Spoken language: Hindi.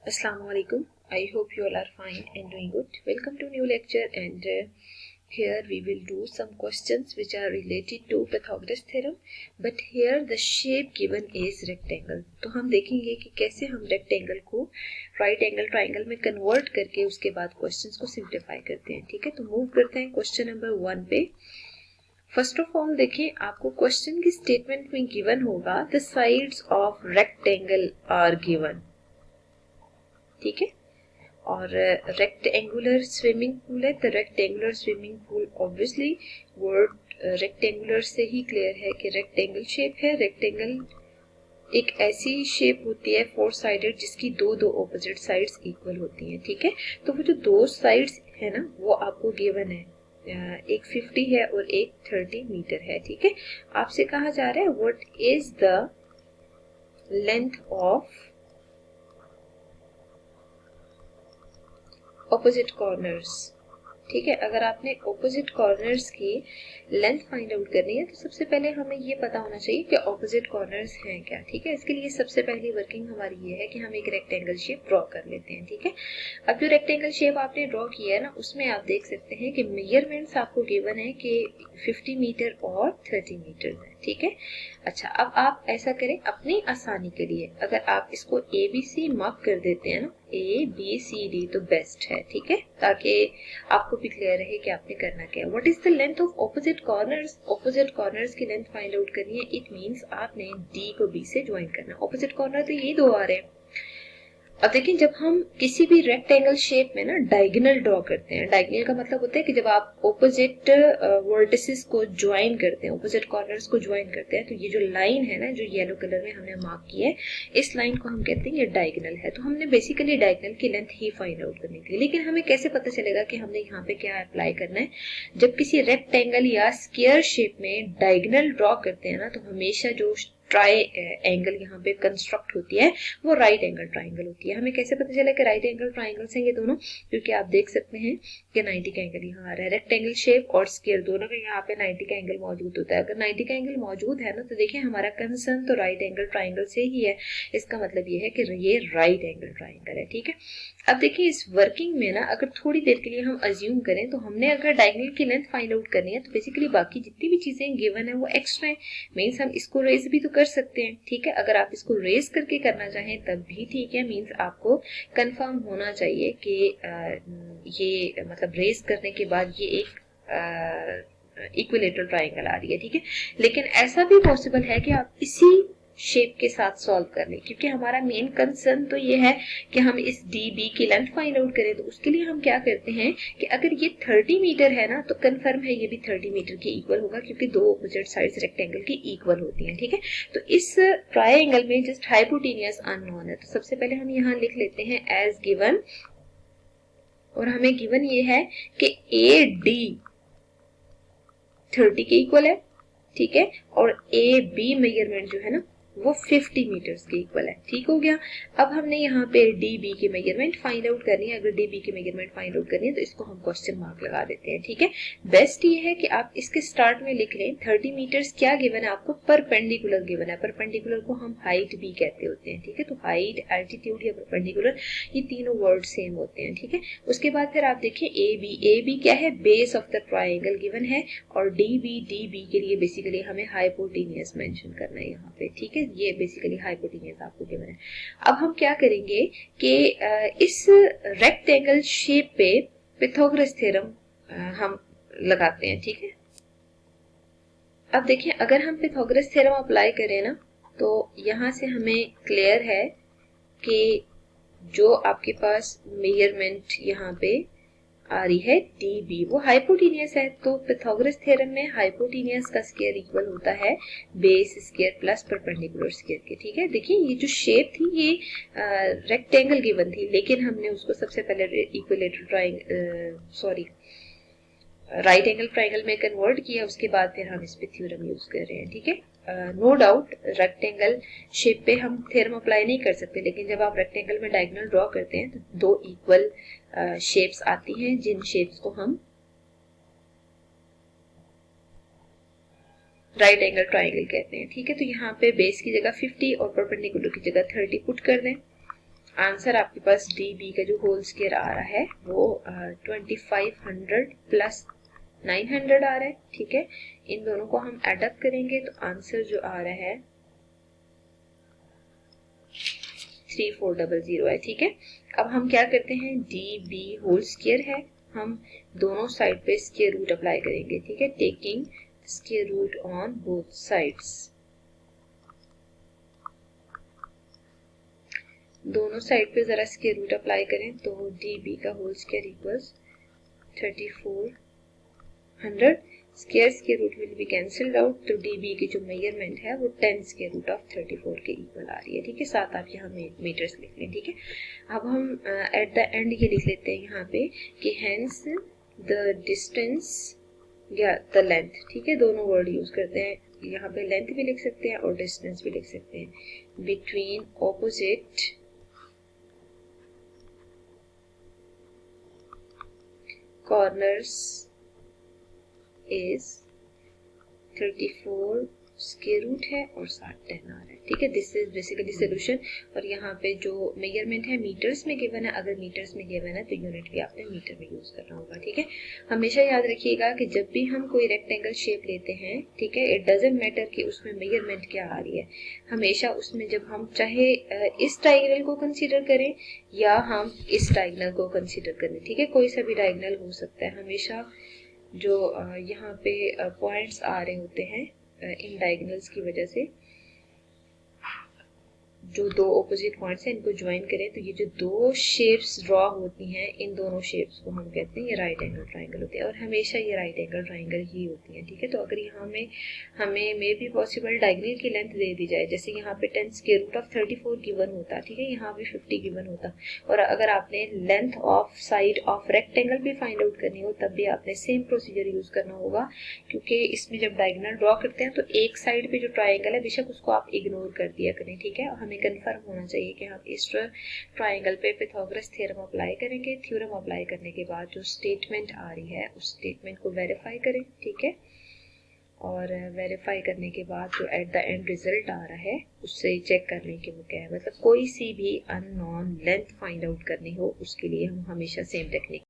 Assalamu alaikum. I hope you all are fine and doing good. Welcome to new lecture and here we will do some questions which are related to Pythagoras theorem. But here the shape given is rectangle. तो हम देखेंगे कि कैसे हम rectangle को right angle triangle में convert करके उसके बाद questions को simplify करते हैं. ठीक है, तो move करते हैं question number 1 पे. फर्स्ट ऑफ ऑल देखिए, आपको क्वेश्चन की स्टेटमेंट में गिवन होगा the sides of rectangle are given. ठीक है, और रेक्टेंगुलर स्विमिंग पूल है. The rectangular swimming pool obviously word rectangular से ही क्लियर है कि रेक्टेंगल शेप है. रेक्टेंगल एक ऐसी शेप होती है फोर साइडेड जिसकी दो ऑपोजिट साइड्स इक्वल होती हैं. ठीक है, तो वो जो दो साइड्स है ना वो आपको गिवन है. एक 50 है और एक 30 मीटर है. ठीक है, आपसे कहा जा रहा है what is the length of opposite corners. ठीक है, अगर आपने ऑपोजिट कॉर्नर्स की लेंथ फाइंड आउट करनी है तो सबसे पहले हमें ये पता होना चाहिए कि ऑपोजिट कॉर्नर्स हैं क्या. ठीक है, इसके लिए सबसे पहली वर्किंग हमारी ये है कि हम एक रेक्टेंगल शेप ड्रॉ कर लेते हैं. ठीक है, अब जो रेक्टेंगल शेप आपने ड्रॉ किया है ना उसमें आप देख सकते हैं कि मेजरमेंट्स आपको गिवन है कि 50 मीटर और 30 मीटर है. ठीक है, अच्छा अब आप ऐसा करें अपनी आसानी के लिए, अगर आप इसको ABC मार्क कर देते हैं ना, ABCD तो बेस्ट है. ठीक है, ताकि आपको भी क्लियर रहे कि आपने करना क्या है. What is the length of opposite corners. Opposite corners की लेंथ फाइंड आउट करनी है. इट मींस आपने D को B से ज्वाइन करना. ऑपोजिट कॉर्नर तो ये दो आ रहे हैं. अब देखिए, जब हम किसी भी रेक्टेंगल शेप में ना डायगोनल ड्रॉ करते हैं, डायगोनल का मतलब होता है कि जब आप ऑपोजिट वर्टिसेस को ज्वाइन करते हैं, ऑपोजिट कॉर्नर्स को ज्वाइन करते हैं, तो ये जो लाइन है ना जो येलो कलर में हमने मार्क की है, इस लाइन को हम कहते हैं ये डायगोनल है. तो हमने बेसिकली डायगोनल की लेंथ ही फाइंड आउट करनी थी. लेकिन हमें कैसे पता चलेगा कि हमने यहाँ पे क्या अप्लाई करना है. जब किसी रेक्टेंगल या स्क्वायर शेप में डायगोनल ड्रॉ करते हैं ना तो हमेशा जो ट्राई एंगल यहाँ पे कंस्ट्रक्ट होती है वो राइट एंगल ट्राइंगल होती है. हमें कैसे पता चला कि राइट एंगल ट्राइंगल्स हैं ये दोनों, क्योंकि आप देख सकते हैं कि 90 का एंगल यहाँ आ रहा है. रेक्टेंगल शेप और स्क्वायर दोनों का यहाँ पे 90 का एंगल मौजूद होता है. अगर 90 का एंगल मौजूद है ना तो देखिए हमारा कंसर्न तो राइट एंगल ट्राइंगल से ही है. इसका मतलब ये है कि ये राइट एंगल ट्राइंगल है. ठीक है, अब देखिए इस वर्किंग में ना अगर थोड़ी देर के लिए हम अज्यूम करें तो हमने अगर डायगोनल की लेंथ फाइंड आउट करनी है तो बेसिकली बाकी जितनी भी चीजें गिवन है वो एक्स्ट्रा है. मीन्स हम इसको रेज भी तो कर सकते हैं. ठीक है, अगर आप इसको रेज करके करना चाहें तब भी ठीक है. मीन्स आपको कंफर्म होना चाहिए कि ये मतलब रेज करने के बाद ये एक इक्विलेटरल ट्राइंगल आ रही है. ठीक है, लेकिन ऐसा भी पॉसिबल है कि आप इसी शेप के साथ सॉल्व कर लें, क्योंकि हमारा मेन कंसर्न तो ये है कि हम इस DB की लेंथ फाइंड आउट करें. तो उसके लिए हम क्या करते हैं कि अगर ये 30 मीटर है ना तो कंफर्म है ये भी 30 मीटर के इक्वल होगा, क्योंकि दो ऑपोजिट साइड्स रेक्टेंगल की इक्वल होती हैं. ठीक है, तो इस ट्रायंगल में जस्ट हाइपोटेनियस अननोन है. तो सबसे पहले हम यहाँ लिख लेते हैं एज गिवन, और हमें गिवन ये है कि AD 30 के इक्वल है. ठीक है, और AB मेजरमेंट जो है ना वो 50 मीटर्स के इक्वल है. ठीक हो गया. अब हमने यहाँ पे DB की मेजरमेंट फाइंड आउट करनी है. अगर DB की मेजरमेंट फाइंड आउट करनी है तो इसको हम क्वेश्चन मार्क लगा देते हैं. ठीक है, बेस्ट ये है कि आप इसके स्टार्ट में लिख लें 30 मीटर्स क्या गिवन है आपको, परपेंडिकुलर गिवन है. परपेंडिकुलर को हम हाइट भी कहते होते हैं. ठीक है, तो हाइट, एल्टीट्यूड या परपेंडिकुलर ये तीनों वर्ड सेम होते हैं. ठीक है, उसके बाद फिर आप देखिए AB क्या है, base of the triangle given है, और DB के लिए बेसिकली हमें हाइपोटेनियस मेंशन करना है यहाँ पे. ठीक है, ये बेसिकली हाइपोटेनियस आपको गिवन है. अब हम क्या करेंगे कि इस रेक्टेंगल शेप पे पिथागोरस थ्योरम हम लगाते हैं. ठीक है, अब देखिए अगर हम पिथागोरस थ्योरम अप्लाई करें ना तो यहाँ से हमें क्लियर है कि जो आपके पास मेजरमेंट यहाँ पे आ रही है DB वो हाइपोटेनियस है. तो पिथागोरस थ्योरम में हाइपोटेनियस का स्क्वायर इक्वल होता है base square plus perpendicular square के. ठीक है, देखिए ये जो शेप थी ये रेक्टेंगल गिवन थी, लेकिन हमने उसको सबसे पहले equilateral triangle right angle triangle में कन्वर्ट किया, उसके बाद फिर हम इस पे थ्योरम यूज कर रहे हैं. ठीक है, नो डाउट रेक्टेंगल शेप पे हम थ्योरम अप्लाई नहीं कर सकते, लेकिन जब आप रेक्टेंगल में डायगोनल ड्रॉ करते हैं तो दो इक्वल शेप्स आती हैं जिन शेप्स को हम राइट एंगल ट्राइंगल कहते हैं. ठीक है, तो यहाँ पे बेस की जगह 50 और परपेंडिकुलर की जगह 30 पुट कर दें. आंसर आपके पास डी बी का जो होल स्क्वायर आ रहा है वो 2500 प्लस 900 आ रहा है, ठीक है। इन दोनों को हम एडअप करेंगे तो आंसर जो आ रहा है 3400 है, ठीक है। अब हम क्या करते हैं, डी बी होल स्क्वायर है, हम दोनों साइड पे स्क्वायर रूट अप्लाई करेंगे, ठीक है, taking square root on both sides. दोनों साइड पे जरा स्क्वायर रूट अप्लाई करें तो डी बी का whole square equals 3400। Square root will be cancelled out, तो डी बी की जो मेजरमेंट है वो 10 स्क्वायर रूट ऑफ 34 के इक्वल आ रही है, ठीक है। साथ आप यहाँ मीटर्स लिख लें, ठीक है। अब हम एट द एंड ये लिख लेते हैं यहाँ पे कि हेंस द डिस्टेंस या द लेंथ, ठीक है, दोनों वर्ड यूज करते हैं, यहाँ पे लेंथ भी लिख सकते हैं और डिस्टेंस भी लिख सकते हैं, between opposite corners is 34 square root है और 10 आ रहा है, ठीक है। This is basically solution. और यहाँ पे जो मेजरमेंट है मीटर्स में गिवन है, अगर मीटर्स में गिवन है तो यूनिट भी आपने मीटर में यूज करना होगा, ठीक है। हमेशा याद रखिएगा कि जब भी हम कोई रेक्टेंगल शेप लेते हैं, ठीक है, इट डजंट मैटर कि उसमें मेजरमेंट क्या आ रही है, हमेशा उसमें जब हम चाहे इस डायगोनल को कंसीडर करें या हम इस डायगोनल को कंसीडर करें, ठीक है, कोई सा भी डायगोनल हो सकता है, हमेशा जो यहाँ पे पॉइंट्स आ रहे होते हैं इन डायगोनल्स की वजह से, जो दो ऑपोजिट पॉइंट्स हैं इनको ज्वाइन करें तो ये जो दो शेप्स ड्रॉ होती हैं, इन दोनों शेप्स को हम कहते हैं ये राइट एंगल ट्राइंगल होते हैं, और हमेशा ये राइट एंगल ट्राइंगल ही होती हैं, ठीक है। तो अगर यहाँ में हमें मे बी पॉसिबल डायगोनल की लेंथ दे दी जाए, जैसे यहाँ पे 10 स्क्वायर रूट ऑफ 34 गिवन होता, ठीक है, यहाँ भी 50 गिवन होता, और अगर आपने length of side of rectangle भी फाइंड आउट करनी हो तब भी आपने सेम प्रोसीजर यूज करना होगा, क्योंकि इसमें जब डायगोनल ड्रॉ करते हैं तो एक साइड पे जो ट्राइंगल है बेशक उसको आप इग्नोर कर दिया करें, ठीक है। हमें कंफर्म होना चाहिए कि हम इस ट्राइंगल पे पाइथागोरस थ्योरम अप्लाई करेंगे। थ्योरम अप्लाई करने के बाद जो स्टेटमेंट आ रही है उस स्टेटमेंट को वेरीफाई करें, ठीक है, और वेरीफाई करने के बाद जो एट द एंड रिजल्ट आ रहा है उससे चेक कर लें कि वो क्या है। मतलब कोई सी भी अननोन लेंथ फाइंड आउट करनी हो उसके लिए हम हमेशा सेम टेक्निक